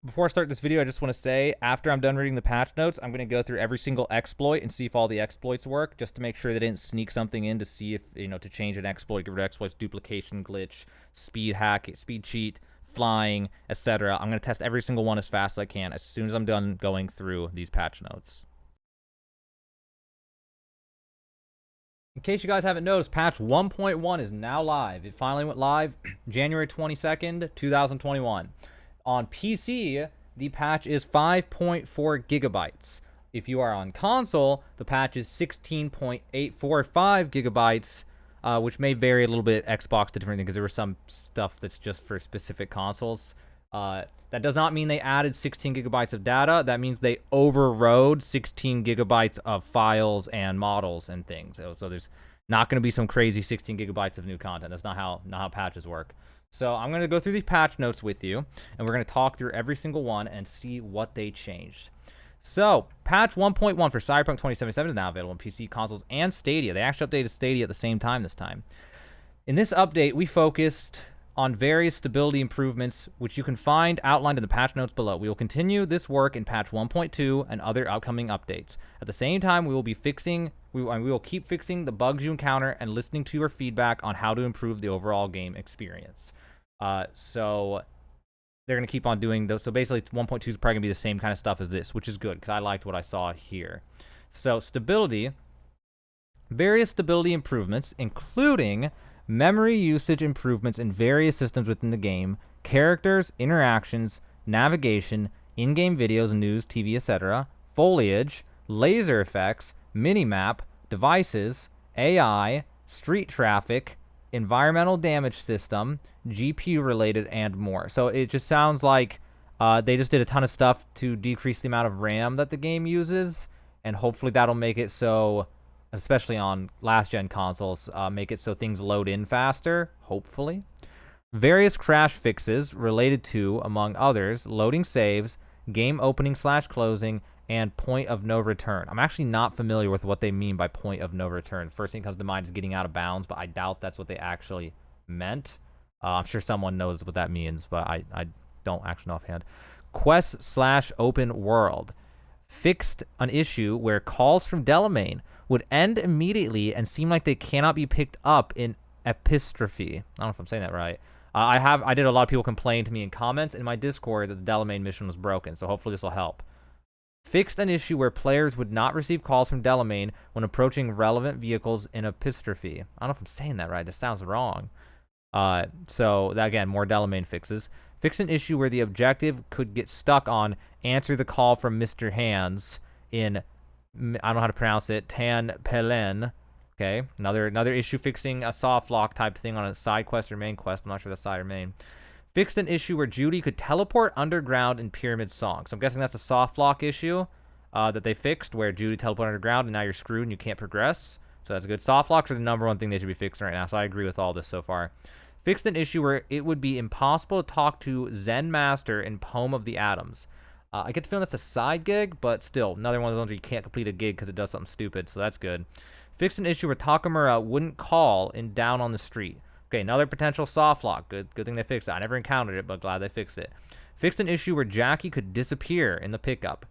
Before I start this video, I just want to say, after I'm done reading the patch notes, I'm going to go through every single exploit and see if all the exploits work, just to make sure they didn't sneak something in to see if, to change an exploit, get rid of exploits, duplication, glitch, speed hack, speed cheat, flying, etc. I'm going to test every single one as fast as I can as soon as I'm done going through these patch notes. In case you guys haven't noticed, patch 1.1 is now live. It finally went live January 22nd, 2021. On PC, the patch is 5.4 gigabytes. If you are on console, the patch is 16.845 gigabytes, which may vary a little bit Xbox to different things because there was some stuff that's just for specific consoles. That does not mean they added 16 gigabytes of data. That means they overrode 16 gigabytes of files and models and things. So there's not going to be some crazy 16 gigabytes of new content. That's not how patches work. So I'm going to go through these patch notes with you, and we're going to talk through every single one and see what they changed. So, patch 1.1 for Cyberpunk 2077 is now available on PC, consoles, and Stadia. They actually updated Stadia at the same time this time. In this update, we focused on various stability improvements, which you can find outlined in the patch notes below. We will continue this work in patch 1.2 and other upcoming updates. At the same time, we will keep fixing the bugs you encounter and listening to your feedback on how to improve the overall game experience. So they're going to keep on doing those. So basically 1.2 is probably going to be the same kind of stuff as this, which is good because I liked what I saw here. So stability, various stability improvements, including memory usage improvements in various systems within the game, characters, interactions, navigation, in-game videos, news, TV, etc., foliage, laser effects, minimap, devices, AI, street traffic, environmental damage system, GPU related, and more. So it just sounds like they just did a ton of stuff to decrease the amount of RAM that the game uses, and hopefully that'll make it so, especially on last-gen consoles, make it so things load in faster, hopefully. Various crash fixes related to, among others, loading saves, game opening/closing, and point of no return. I'm actually not familiar with what they mean by point of no return. First thing that comes to mind is getting out of bounds, but I doubt that's what they actually meant. I'm sure someone knows what that means, but I don't actually know offhand. Quest/open world. Fixed an issue where calls from Delamain would end immediately and seem like they cannot be picked up in epistrophe. I don't know if I'm saying that right. I did a lot of people complain to me in comments in my Discord that the Delamain mission was broken, so hopefully this will help. Fixed an issue where players would not receive calls from Delamain when approaching relevant vehicles in epistrophe. I don't know if I'm saying that right. This sounds wrong. So that, again, more Delamain fixes. Fixed an issue where the objective could get stuck on answer the call from Mr. Hands in, I don't know how to pronounce it, Tan Pelen. Okay, another issue fixing a soft lock type thing on a side quest or main quest. I'm not sure that's side or main. Fixed an issue where Judy could teleport underground in Pyramid Song. So I'm guessing that's a soft lock issue that they fixed, where Judy teleported underground and now you're screwed and you can't progress. So that's good. Soft locks are the number one thing they should be fixing right now, so I agree with all this so far. Fixed an issue where it would be impossible to talk to Zen Master in Poem of the Atoms. I get the feeling that's a side gig, but still, another one of those ones where you can't complete a gig because it does something stupid, so that's good. Fixed an issue where Takamura wouldn't call in Down on the Street. Okay, another potential soft lock. Good thing they fixed it. I never encountered it, but glad they fixed it. Fixed an issue where Jackie could disappear in the pickup.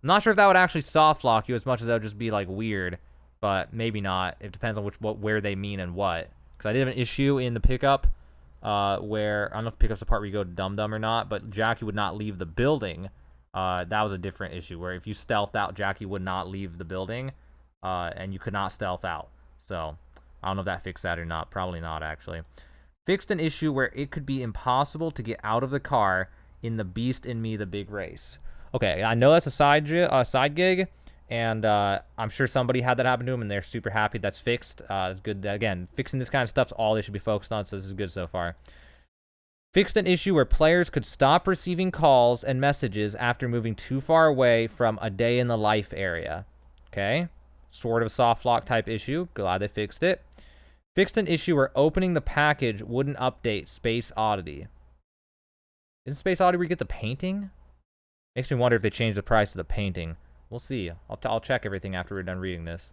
I'm not sure if that would actually soft lock you as much as that would just be like weird, but maybe not. It depends on where they mean and what. Because I did have an issue in the pickup where, I don't know if pickup's the part where you go to Dum Dum or not, but Jackie would not leave the building. That was a different issue where if you stealthed out, Jackie would not leave the building, and you could not stealth out. So I don't know if that fixed that or not. Probably not, actually. Fixed an issue where it could be impossible to get out of the car in The Beast in Me, The Big Race. Okay, I know that's a side gig, and I'm sure somebody had that happen to them, and they're super happy that's fixed. It's good. Again, fixing this kind of stuff's all they should be focused on, so this is good so far. Fixed an issue where players could stop receiving calls and messages after moving too far away from a day in the life area. Okay, sort of soft lock type issue. Glad they fixed it. Fixed an issue where opening the package wouldn't update Space Oddity. Isn't Space Oddity where you get the painting? Makes me wonder if they changed the price of the painting. We'll see. I'll check everything after we're done reading this.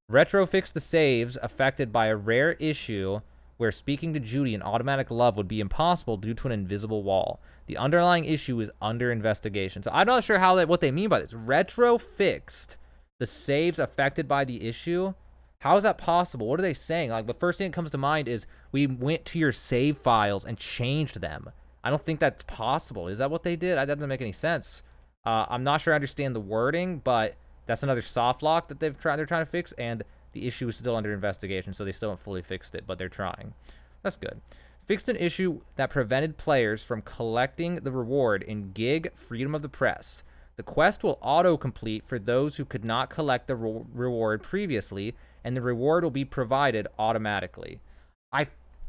Retro fixed the saves affected by a rare issue where speaking to Judy in automatic love would be impossible due to an invisible wall. The underlying issue is under investigation. So I'm not sure what they mean by this. Retro fixed the saves affected by the issue. How is that possible? What are they saying? Like, the first thing that comes to mind is we went to your save files and changed them. I don't think that's possible. Is that what they did? That doesn't make any sense. I'm not sure I understand the wording, but that's another soft lock that they're trying to fix, and the issue is still under investigation, so they still haven't fully fixed it, but they're trying. That's good. Fixed an issue that prevented players from collecting the reward in Gig Freedom of the Press. The quest will auto-complete for those who could not collect the reward previously, and the reward will be provided automatically.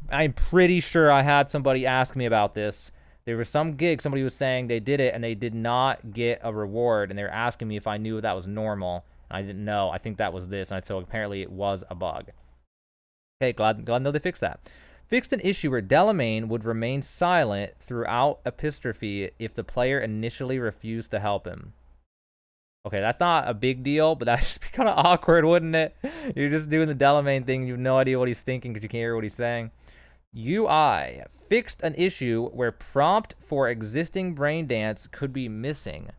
I'm pretty sure I had somebody ask me about this. There was some gig, somebody was saying they did it and they did not get a reward, and they were asking me if I knew that was normal. And I didn't know. I think that was this, and so apparently it was a bug. Okay, glad to know they fixed that. Fixed an issue where Delamain would remain silent throughout epistrophe if the player initially refused to help him. Okay, that's not a big deal, but that'd just be kind of awkward, wouldn't it? You're just doing the Delamain thing, you have no idea what he's thinking because you can't hear what he's saying. UI fixed an issue where prompt for existing brain dance could be missing.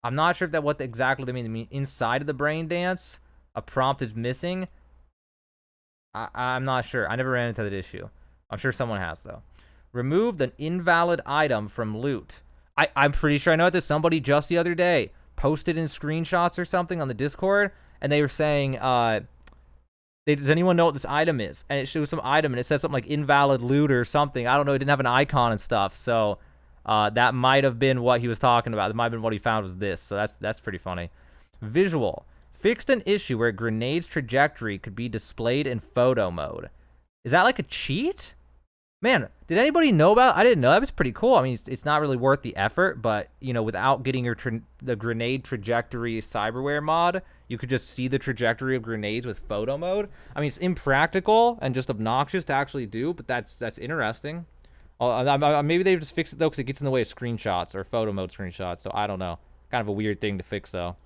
I'm not sure if what exactly they mean. They mean inside of the brain dance, a prompt is missing. I'm not sure. I never ran into that issue. I'm sure someone has, though. Removed an invalid item from loot. I'm pretty sure I know what this. Somebody just the other day posted in screenshots or something on the Discord, and they were saying, does anyone know what this item is? And it shows some item, and it said something like invalid loot or something. I don't know. It didn't have an icon and stuff, so that might have been what he was talking about. That might have been what he found was this, so that's pretty funny. Visual. Fixed an issue where grenade's trajectory could be displayed in photo mode. Is that like a cheat? Man, did anybody know about it? I didn't know. That was pretty cool. I mean, it's not really worth the effort, but, you know, without getting the grenade trajectory cyberware mod, you could just see the trajectory of grenades with photo mode. I mean, it's impractical and just obnoxious to actually do, but that's interesting. Maybe they just fixed it, though, because it gets in the way of screenshots or photo mode screenshots, so I don't know. Kind of a weird thing to fix, though.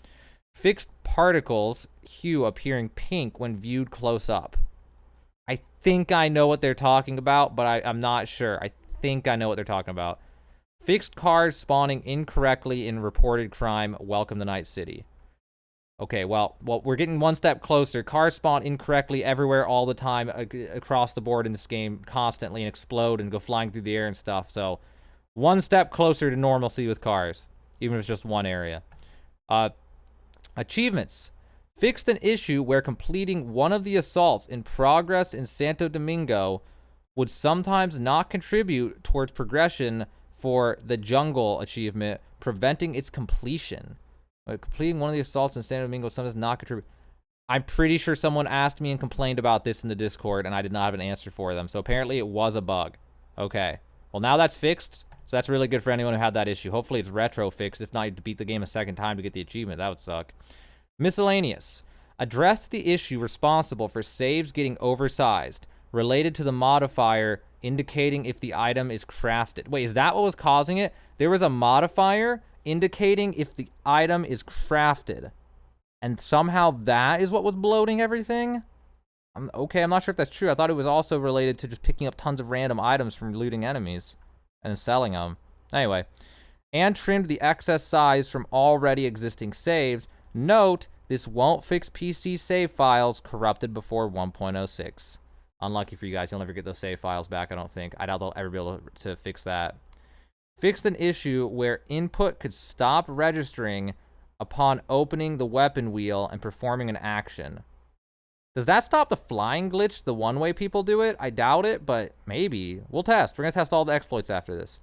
Fixed particles hue appearing pink when viewed close up. I think I know what they're talking about, but I'm not sure. I think I know what they're talking about. Fixed cars spawning incorrectly in reported crime. Welcome to Night City. Okay, well, we're getting one step closer. Cars spawn incorrectly everywhere all the time across the board in this game constantly and explode and go flying through the air and stuff. So one step closer to normalcy with cars, even if it's just one area. Achievements. Fixed an issue where completing one of the assaults in progress in Santo Domingo would sometimes not contribute towards progression for the jungle achievement, preventing its completion. Completing one of the assaults in Santo Domingo sometimes not contribute. I'm pretty sure someone asked me and complained about this in the Discord, and I did not have an answer for them. So apparently it was a bug. Okay. Well, now that's fixed, so that's really good for anyone who had that issue. Hopefully it's retro fixed. If not, you have to beat the game a second time to get the achievement. That would suck. Miscellaneous. Addressed the issue responsible for saves getting oversized, related to the modifier indicating if the item is crafted. Wait, is that what was causing it? There was a modifier indicating if the item is crafted, and somehow that is what was bloating everything? Okay, I'm not sure if that's true. I thought it was also related to just picking up tons of random items from looting enemies and selling them. Anyway, and trimmed the excess size from already existing saves. Note, this won't fix PC save files corrupted before 1.06. Unlucky for you guys, you'll never get those save files back, I don't think. I doubt they'll ever be able to fix that. Fixed an issue where input could stop registering upon opening the weapon wheel and performing an action. Does that stop the flying glitch the one-way people do it? I doubt it, but maybe. We'll test. We're going to test all the exploits after this.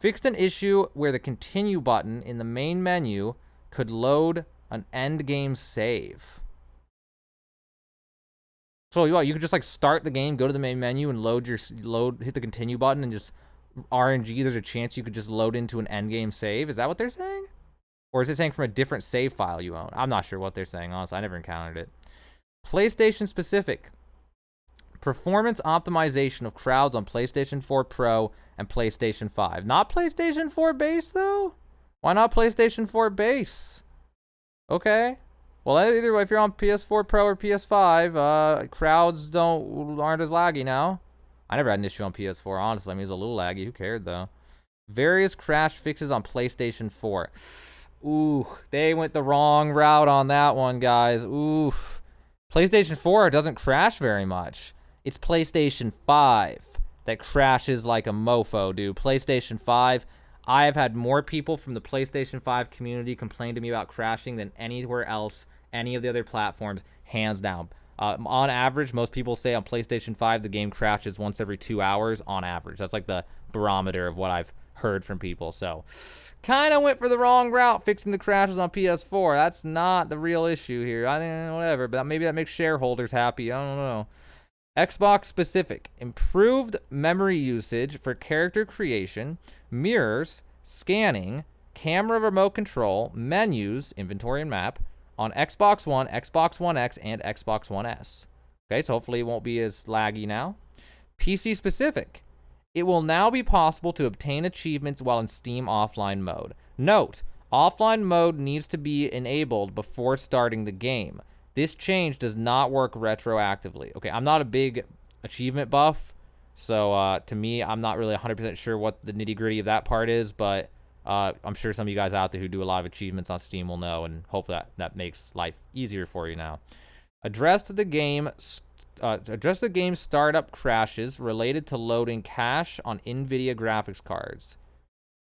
Fixed an issue where the continue button in the main menu could load an end game save. So you could just like start the game, go to the main menu, and hit the continue button, and just RNG. There's a chance you could just load into an end game save. Is that what they're saying, or is it saying from a different save file you own? I'm not sure what they're saying. Honestly, I never encountered it. PlayStation specific. Performance optimization of crowds on PlayStation 4 Pro and PlayStation 5. Not PlayStation 4 base though. Why not PlayStation 4 base? Okay. Well, either way, if you're on PS4 Pro or PS5, crowds aren't as laggy now. I never had an issue on PS4, honestly. I mean, it was a little laggy. Who cared, though? Various crash fixes on PlayStation 4. Ooh, they went the wrong route on that one, guys. Oof. PlayStation 4 doesn't crash very much. It's PlayStation 5 that crashes like a mofo, dude. PlayStation 5, I have had more people from the PlayStation 5 community complain to me about crashing than anywhere else, any of the other platforms, hands down. On average, most people say on PlayStation 5 the game crashes once every 2 hours on average. That's like the barometer of what I've heard from people. So kind of went for the wrong route fixing the crashes on PS4. That's not the real issue here. I think whatever, but maybe that makes shareholders happy. I don't know. Xbox specific. Improved memory usage for character creation, mirrors, scanning, camera remote control, menus, inventory and map on Xbox One, Xbox One X, and Xbox One S. Okay, so hopefully it won't be as laggy now. PC specific. It will now be possible to obtain achievements while in Steam offline mode. Note, offline mode needs to be enabled before starting the game. This change does not work retroactively. Okay, I'm not a big achievement buff, so to me, I'm not really 100% sure what the nitty-gritty of that part is, but I'm sure some of you guys out there who do a lot of achievements on Steam will know, and hopefully that makes life easier for you now. Address the game startup crashes related to loading cache on NVIDIA graphics cards.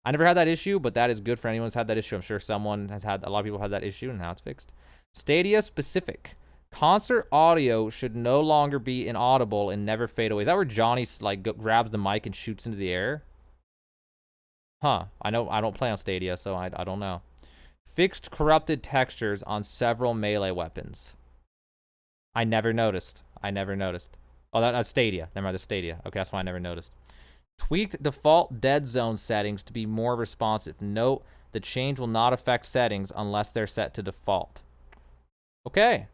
I never had that issue, but that is good for anyone who's had that issue. I'm sure someone has had, a lot of people had that issue, and now it's fixed. Stadia specific. Concert audio should no longer be inaudible and never fade away. Is that where Johnny grabs the mic and shoots into the air? Huh. I know I don't play on Stadia, so I don't know. Fixed corrupted textures on several melee weapons. I never noticed. Oh, that's Stadia. Never mind, the Stadia. Okay, that's why I never noticed. Tweaked default dead zone settings to be more responsive. Note, the change will not affect settings unless they're set to default. Okay.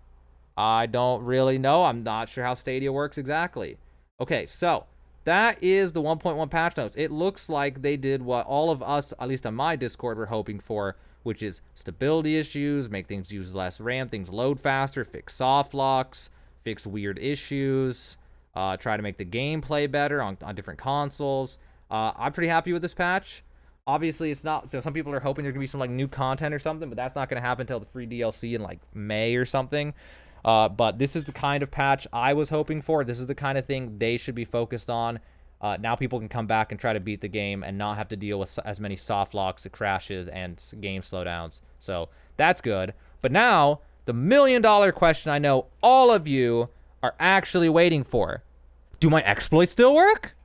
I don't really know. I'm not sure how Stadia works exactly. Okay, so that is the 1.1 patch notes. It looks like they did what all of us, at least on my Discord, were hoping for, which is stability issues, make things use less RAM, things load faster, fix soft locks, fix weird issues, try to make the gameplay better on different consoles. I'm pretty happy with this patch. Obviously, it's not, so some people are hoping there's gonna be some like new content or something, but that's not gonna happen until the free DLC in like May or something. But this is the kind of patch I was hoping for. This is the kind of thing they should be focused on. Now people can come back and try to beat the game and not have to deal with as many soft locks, crashes, and game slowdowns. So that's good. But now, the million-dollar question I know all of you are actually waiting for. Do my exploits still work?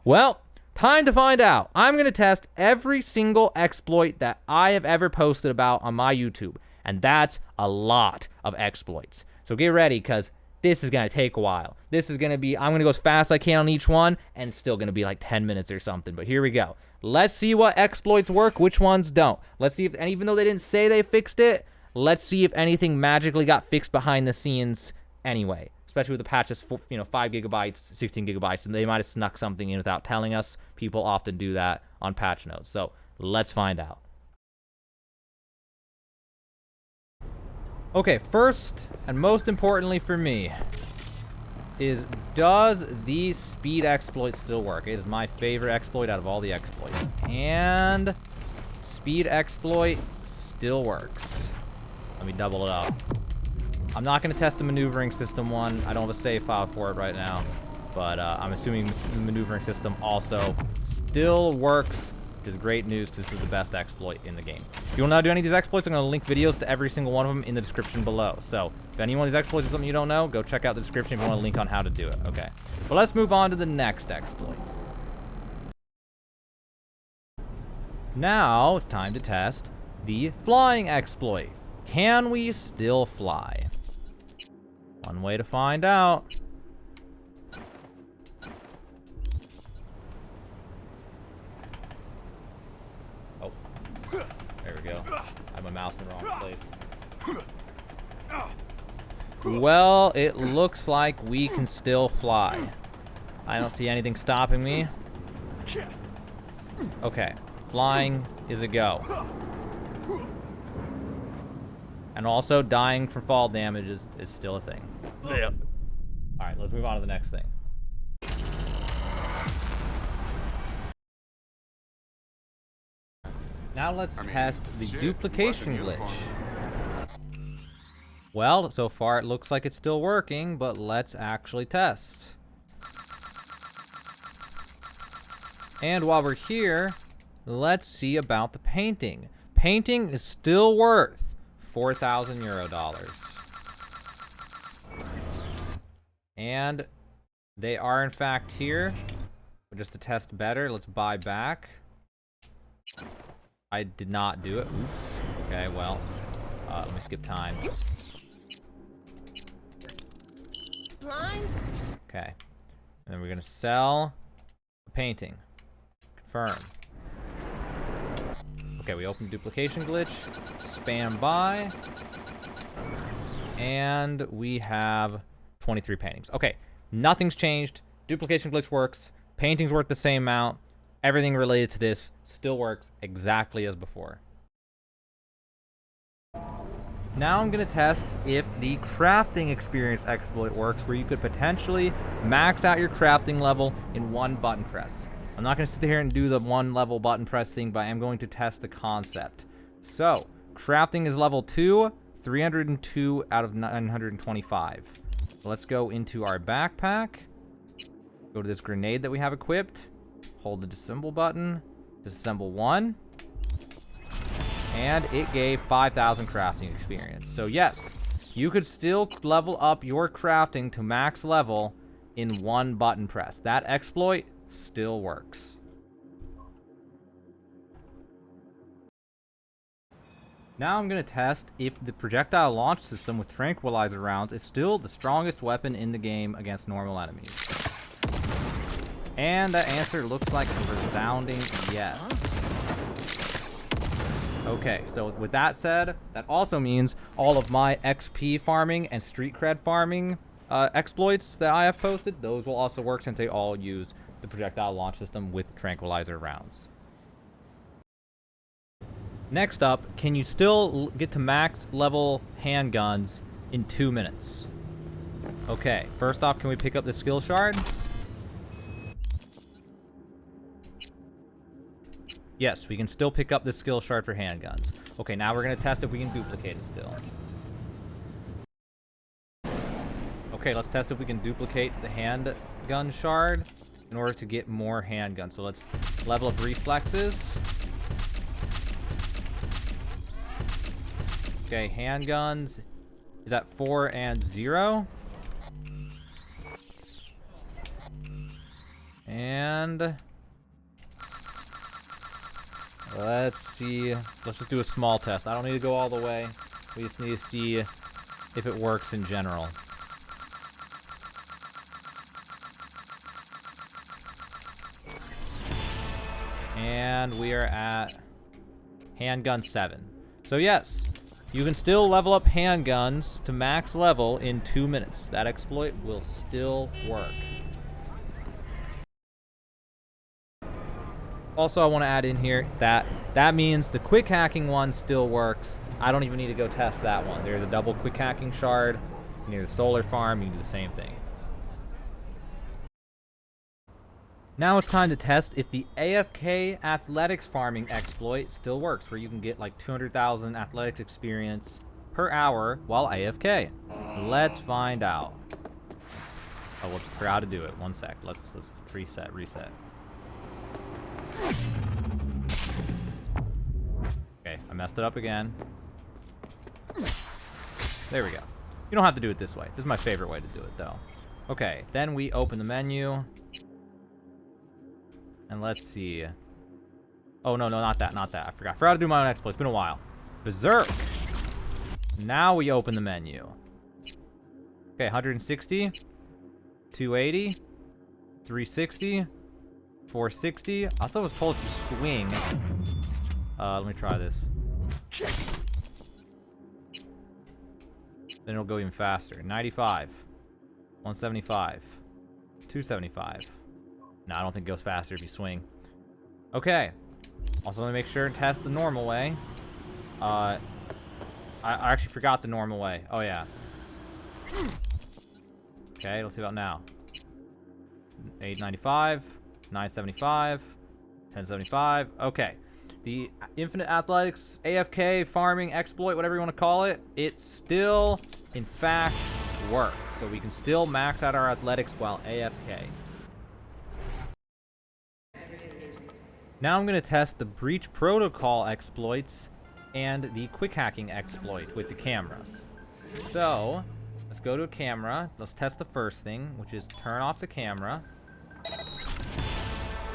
Well, time to find out. I'm going to test every single exploit that I have ever posted about on my YouTube. And that's a lot of exploits. So get ready, because this is going to take a while. This is going to be, I'm going to go as fast as I can on each one, and it's still going to be like 10 minutes or something. But here we go. Let's see what exploits work, which ones don't. Let's see if, and even though they didn't say they fixed it, let's see if anything magically got fixed behind the scenes anyway. Especially with the patches, 5 gigabytes, 16 gigabytes, and they might have snuck something in without telling us. People often do that on patch notes. So let's find out. Okay, first and most importantly for me is, does the speed exploit still work? It is my favorite exploit out of all the exploits. And speed exploit still works. Let me double it up. I'm not going to test the maneuvering system one. I don't have a save file for it right now. But I'm assuming the maneuvering system also still works, which is great news. This is the best exploit in the game. If you want to do any of these exploits, I'm going to link videos to every single one of them in the description below. So if any one of these exploits is something you don't know, go check out the description if you want a link on how to do it. Okay. But let's move on to the next exploit. Now it's time to test the flying exploit. Can we still fly? One way to find out. Oh, there we go. I have my mouse in the wrong place. Well, it looks like we can still fly. I don't see anything stopping me. Okay, flying is a go. And also, dying from fall damage is still a thing. Yep. Alright, let's move on to the next thing. Now let's test the duplication glitch. Well, so far it looks like it's still working, but let's actually test. And while we're here, let's see about the painting. Painting is still worth 4,000 euro dollars. And they are in fact here. But just to test better, let's buy back. I did not do it. Oops. Okay, well, let me skip time. Okay. And then we're gonna sell the painting. Confirm. Okay, we open duplication glitch. Spam buy. And we have 23 paintings. Okay, nothing's changed. Duplication glitch works. Painting's worth the same amount. Everything related to this still works exactly as before. Now I'm going to test if the crafting experience exploit works, where you could potentially max out your crafting level in one button press. I'm not going to sit here and do the one level button press thing, but I am going to test the concept. So, crafting is level 2, 302 out of 925. So let's go into our backpack. Go to this grenade that we have equipped. Hold the disassemble button. Disassemble 1. And it gave 5,000 crafting experience. So yes, you could still level up your crafting to max level in one button press. That exploit still works. Now I'm going to test if the projectile launch system with tranquilizer rounds is still the strongest weapon in the game against normal enemies. And that answer looks like a resounding yes. Okay, so with that said, that also means all of my XP farming and street cred farming exploits that I have posted, those will also work since they all use the projectile launch system with tranquilizer rounds. Next up, can you still get to max level handguns in 2 minutes? Okay, first off, can we pick up the skill shard? Yes, we can still pick up the skill shard for handguns. Okay, now we're going to test if we can duplicate it still. Okay, let's test if we can duplicate the handgun shard in order to get more handguns. So let's level up reflexes. Okay, handguns is at 4 and 0. And let's see. Let's just do a small test. I don't need to go all the way. We just need to see if it works in general. And we are at handgun 7. So yes, you can still level up handguns to max level in 2 minutes. That exploit will still work. Also, I want to add in here that means the quick hacking one still works. I don't even need to go test that one. There's a double quick hacking shard near the solar farm. You can do the same thing. Now it's time to test if the AFK Athletics farming exploit still works, where you can get like 200,000 athletics experience per hour while AFK. Let's find out. Oh, whoops, forgot to do it. 1 sec. Let's reset. Okay, I messed it up again. There we go. You don't have to do it this way. This is my favorite way to do it, though. Okay, then we open the menu. And let's see. Oh, no, not that. I forgot to do my own exploit. It's been a while. Berserk. Now we open the menu. Okay, 160. 280. 360. 460. I also was told if you swing. Let me try this. Then it'll go even faster. 95. 175. 275. No, I don't think it goes faster if you swing. Okay. Also, let me make sure and test the normal way. I actually forgot the normal way. Oh, yeah. Okay, let's see about now. 895, 975, 1075. Okay. The Infinite Athletics, AFK, farming, exploit, whatever you want to call it, it still, in fact, works. So we can still max out our athletics while AFK. Now I'm going to test the Breach Protocol exploits and the Quickhacking exploit with the cameras. So, let's go to a camera. Let's test the first thing, which is turn off the camera.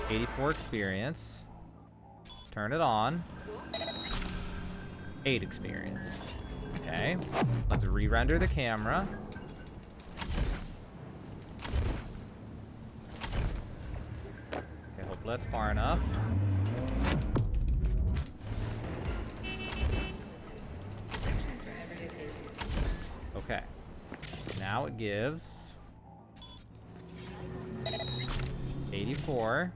84 experience. Turn it on. 8 experience. Okay. Let's re-render the camera. Okay, hopefully that's far enough. Okay. Now it gives 84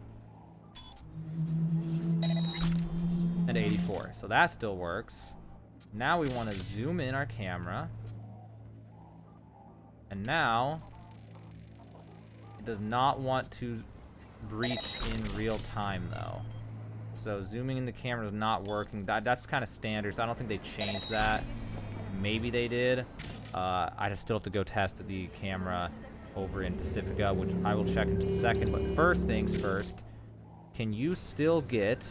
and 84. So that still works. Now we want to zoom in our camera. And now it does not want to breach in real time though. So zooming in the camera is not working. That's kind of standard, so I don't think they changed that. Maybe they did. I just still have to go test the camera over in Pacifica, which I will check in just a second. But first things first, can you still get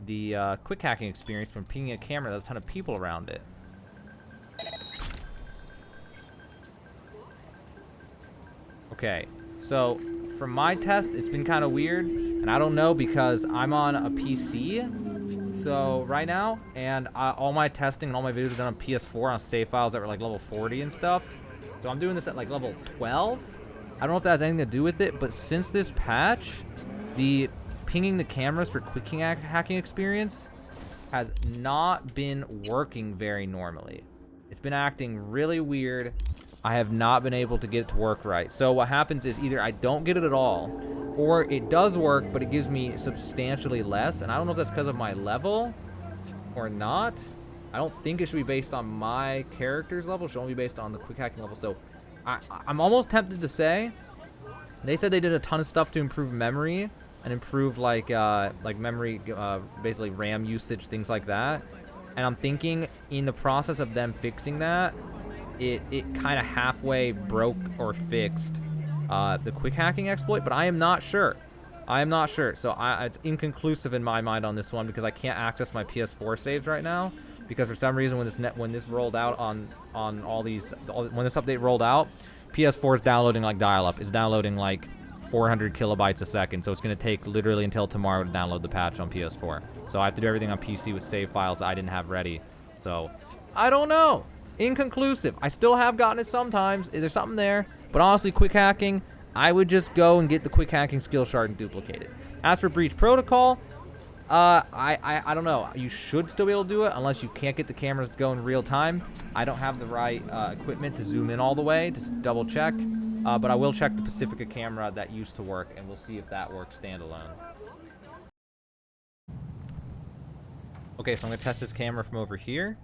the quick hacking experience from pinging a camera that has a ton of people around it? Okay, so from my test, it's been kind of weird, and I don't know because I'm on a PC. So right now, and all my testing and all my videos are done on PS4 on save files that were like level 40 and stuff. So I'm doing this at like level 12. I don't know if that has anything to do with it, but since this patch, the pinging the cameras for quick hacking experience has not been working very normally. It's been acting really weird. I have not been able to get it to work right. So what happens is either I don't get it at all, or it does work, but it gives me substantially less. And I don't know if that's because of my level or not. I don't think it should be based on my character's level. It should only be based on the quick hacking level. So I'm almost tempted to say, they said they did a ton of stuff to improve memory and improve like memory, basically RAM usage, things like that. And I'm thinking in the process of them fixing that, it kind of halfway broke or fixed the quick hacking exploit, but I am not sure. I am not sure. So it's inconclusive in my mind on this one because I can't access my PS4 saves right now because for some reason when this rolled out on when this update rolled out, PS4 is downloading like dial-up. It's downloading like 400 kilobytes a second, so it's going to take literally until tomorrow to download the patch on PS4. So I have to do everything on PC with save files I didn't have ready. So I don't know. Inconclusive. I still have gotten it sometimes. There's something there. But honestly, quick hacking, I would just go and get the quick hacking skill shard and duplicate it. As for Breach Protocol, I don't know. You should still be able to do it unless you can't get the cameras to go in real time. I don't have the right equipment to zoom in all the way. Just double check. But I will check the Pacifica camera that used to work, and we'll see if that works standalone. Okay, so I'm going to test this camera from over here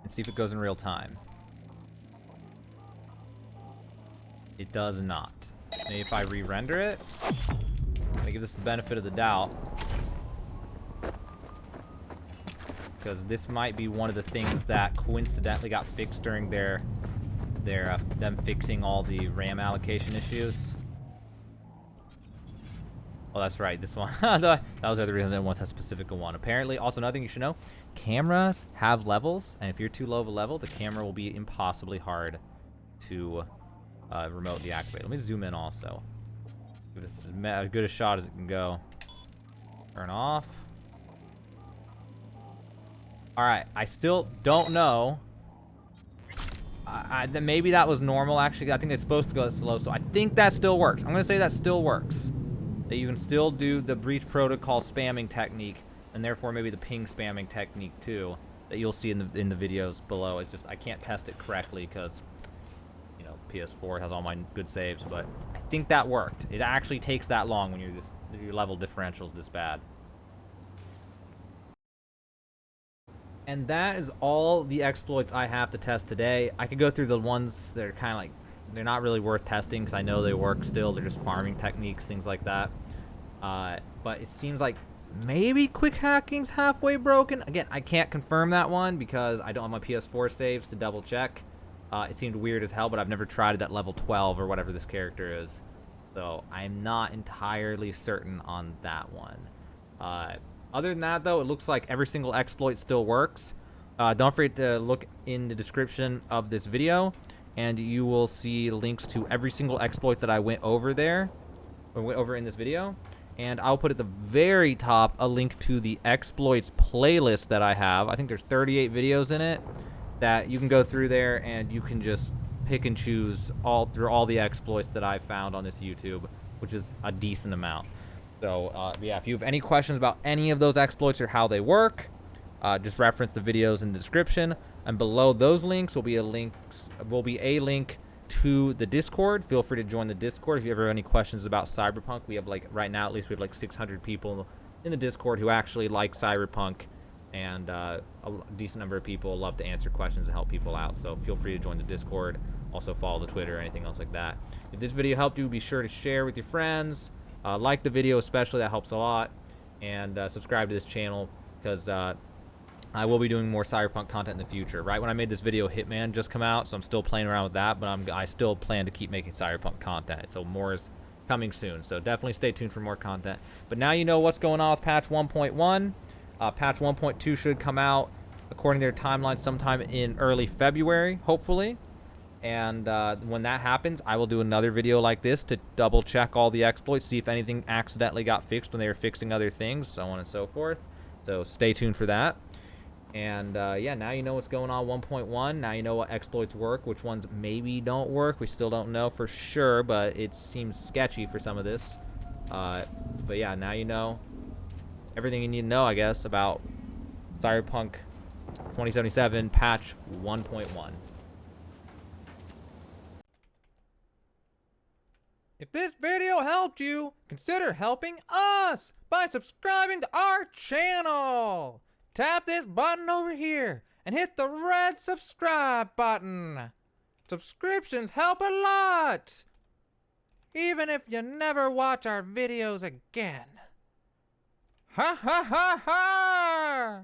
and see if it goes in real time. It does not. Maybe if I re-render it, I'm going to give this the benefit of the doubt. Because this might be one of the things that coincidentally got fixed during them fixing all the RAM allocation issues. Oh, that's right. This one. That was the other reason I didn't want that specific one. Apparently, also another thing you should know, cameras have levels, and if you're too low of a level, the camera will be impossibly hard to remote deactivate. Let me zoom in also. Give this as good a shot as it can go. Turn off. Alright, I still don't know. Maybe that was normal, actually. I think it's supposed to go slow, so I think that still works. I'm going to say that still works. That you can still do the Breach Protocol spamming technique, and therefore maybe the ping spamming technique too, that you'll see in the videos below. It's just I can't test it correctly because, you know, PS4 has all my good saves, but I think that worked. It actually takes that long when your level differential's this bad. And that is all the exploits I have to test today. I could go through the ones that are kind of like, they're not really worth testing because I know they work still. They're just farming techniques, things like that. But it seems like maybe Quickhacking's halfway broken. Again, I can't confirm that one because I don't have my PS4 saves to double check. It seemed weird as hell, but I've never tried it at level 12 or whatever this character is. So I'm not entirely certain on that one. Other than that, though, it looks like every single exploit still works. Don't forget to look in the description of this video, and you will see links to every single exploit that I went over there, or went over in this video. And I'll put at the very top a link to the exploits playlist that I have. I think there's 38 videos in it that you can go through there, and you can just pick and choose through all the exploits that I've found on this YouTube, which is a decent amount. So, yeah, if you have any questions about any of those exploits or how they work, just reference the videos in the description. And below those links will be a link to the Discord. Feel free to join the Discord if you ever have any questions about Cyberpunk. We have, like, right now at least we have like 600 people in the Discord who actually like Cyberpunk, and a decent number of people love to answer questions and help people out. So feel free to join the Discord. Also follow the Twitter or anything else like that. If this video helped you, be sure to share with your friends. Like the video especially, that helps a lot. And subscribe to this channel because I will be doing more Cyberpunk content in the future. Right when I made this video, Hitman just come out, so I'm still playing around with that, but I still plan to keep making Cyberpunk content. So more is coming soon. So definitely stay tuned for more content. But now you know what's going on with patch 1.1. Patch 1.2 should come out, according to their timeline, sometime in early February, hopefully. And when that happens, I will do another video like this to double check all the exploits, see if anything accidentally got fixed when they were fixing other things, so on and so forth. So stay tuned for that. And yeah, now you know what's going on 1.1. Now you know what exploits work, which ones maybe don't work. We still don't know for sure, but it seems sketchy for some of this. But yeah, now you know everything you need to know, I guess, about Cyberpunk 2077 patch 1.1. If this video helped you, consider helping us by subscribing to our channel. Tap this button over here and hit the red subscribe button. Subscriptions help a lot, even if you never watch our videos again. Ha ha ha ha!